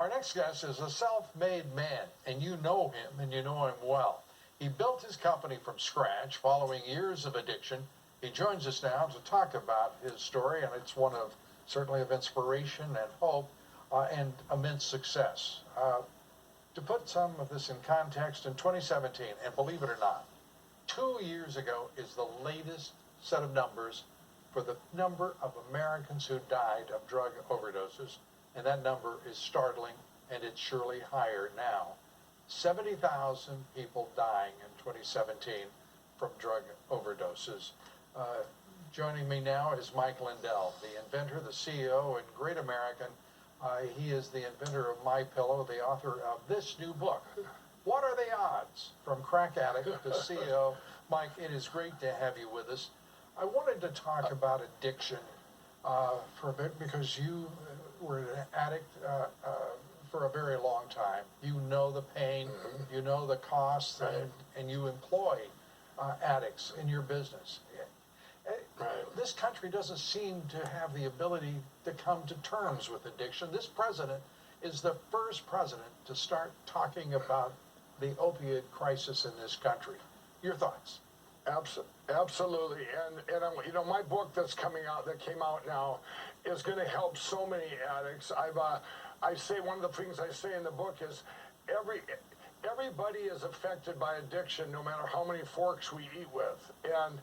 Our next guest is a self-made man, and you know him, and you know him well. He built his company from scratch following years of addiction. He joins us now to talk about his story, and it's one of certainly of inspiration and hope and immense success. To put some of this in context, in 2017, and believe it or not, 2 years ago is the latest set of numbers for the number of Americans who died of drug overdoses, and that number is startling, and it's surely higher now. 70,000 people dying in 2017 from drug overdoses. Joining me now is Mike Lindell, the inventor, the CEO, and great American. He is the inventor of My Pillow, the author of this new book, What Are the Odds? From Crack Addict to CEO. Mike, it is great to have you with us. I wanted to talk about addiction for a bit because you were an addict for a very long time. You know the pain, you know the costs, and you employ addicts in your business. This country doesn't seem to have the ability to come to terms with addiction. This president is the first president to start talking about the opioid crisis in this country. Your thoughts? Absolutely, and you know, my book that came out now, is going to help so many addicts. I say one of the things I say in the book is everybody is affected by addiction, no matter how many forks we eat with. And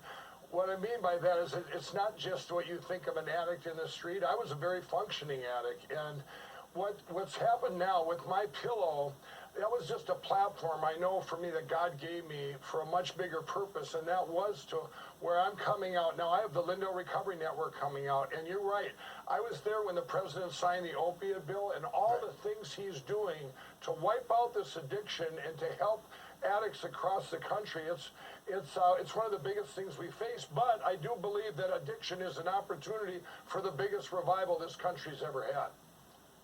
what I mean by that is it's not just what you think of an addict in the street. I was a very functioning addict, and what's happened now with My Pillow, that was just a platform I know for me that God gave me for a much bigger purpose, and that was to where I'm coming out. Now I have the Lindell Recovery Network coming out, and you're right. I was there when the president signed the opiate bill, and all the things he's doing to wipe out this addiction and to help addicts across the country. It's one of the biggest things we face, but I do believe that addiction is an opportunity for the biggest revival this country's ever had.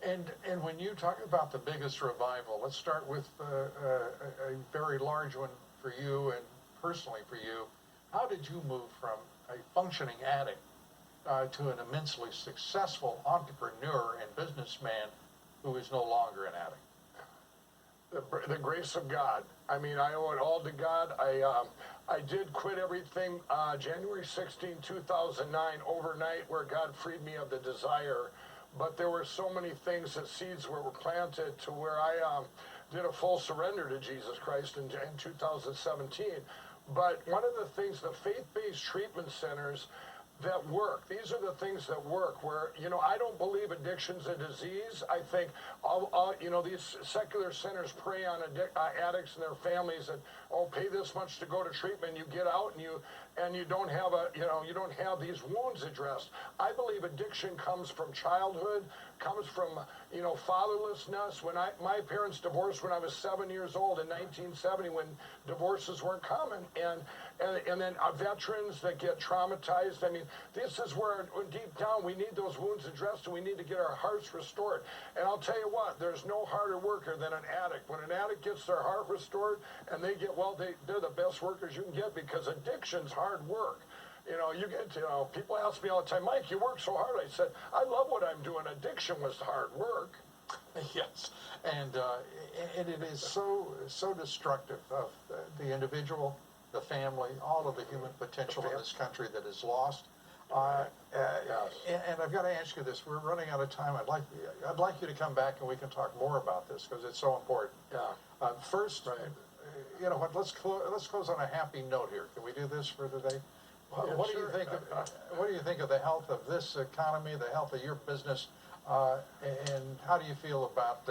And when you talk about the biggest revival, let's start with a very large one for you and personally for you. How did you move from a functioning addict to an immensely successful entrepreneur and businessman who is no longer an addict? The grace of God. I mean, I owe it all to God. I did quit everything January 16, 2009, overnight, where God freed me of the desire. But there were so many things that seeds were planted to where I did a full surrender to Jesus Christ in 2017. But one of the things, the faith-based treatment centers that work, these are the things that work, where, you know, I don't believe addiction's a disease. I think, you know, these secular centers prey on addicts and their families and, pay this much to go to treatment. You get out and you don't have you don't have these wounds addressed. I believe addiction comes from childhood, comes from, you know, fatherlessness. When my parents divorced when I was 7 years old in 1970, when divorces weren't common, and then veterans that get traumatized. I mean, this is where deep down we need those wounds addressed, and we need to get our hearts restored. And I'll tell you what, there's no harder worker than an addict. When an addict gets their heart restored and they get well, they're the best workers you can get, because addiction's hard work. You know, people ask me all the time, Mike, you work so hard. I said, I love what I'm doing. Addiction was hard work. Yes, and it is so destructive of the individual, the family, all of the human potential in this country that is lost. And I've got to ask you this: we're running out of time. I'd like you to come back and we can talk more about this because it's so important. First, you know what? Let's close on a happy note here. Can we do this for today? What do you think? What do you think of the health of this economy, the health of your business, and how do you feel about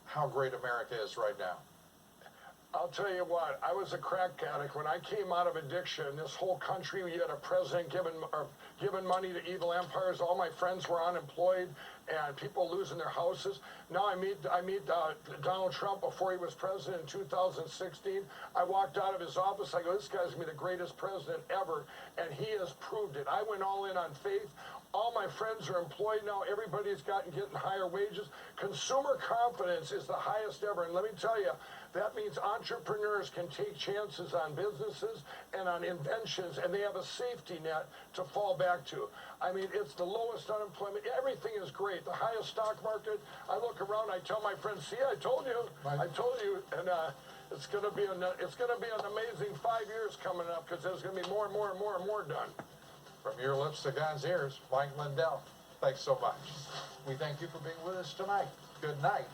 how great America is right now? I'll tell you what, I was a crack addict. When I came out of addiction, this whole country, we had a president giving money to evil empires. All my friends were unemployed and people losing their houses. Now I meet Donald Trump before he was president in 2016. I walked out of his office. I go, this guy's going to be the greatest president ever, and he has proved it. I went all in on faith. All my friends are employed now. Everybody's getting higher wages. Consumer confidence is the highest ever. And let me tell you, that means entrepreneurs can take chances on businesses and on inventions, and they have a safety net to fall back to. I mean, it's the lowest unemployment. Everything is great. The highest stock market. I look around. I tell my friends, "See, I told you. Right. I told you." And it's going to be an amazing 5 years coming up because there's going to be more and more and more and more done. From your lips to God's ears, Mike Lindell, thanks so much. We thank you for being with us tonight. Good night.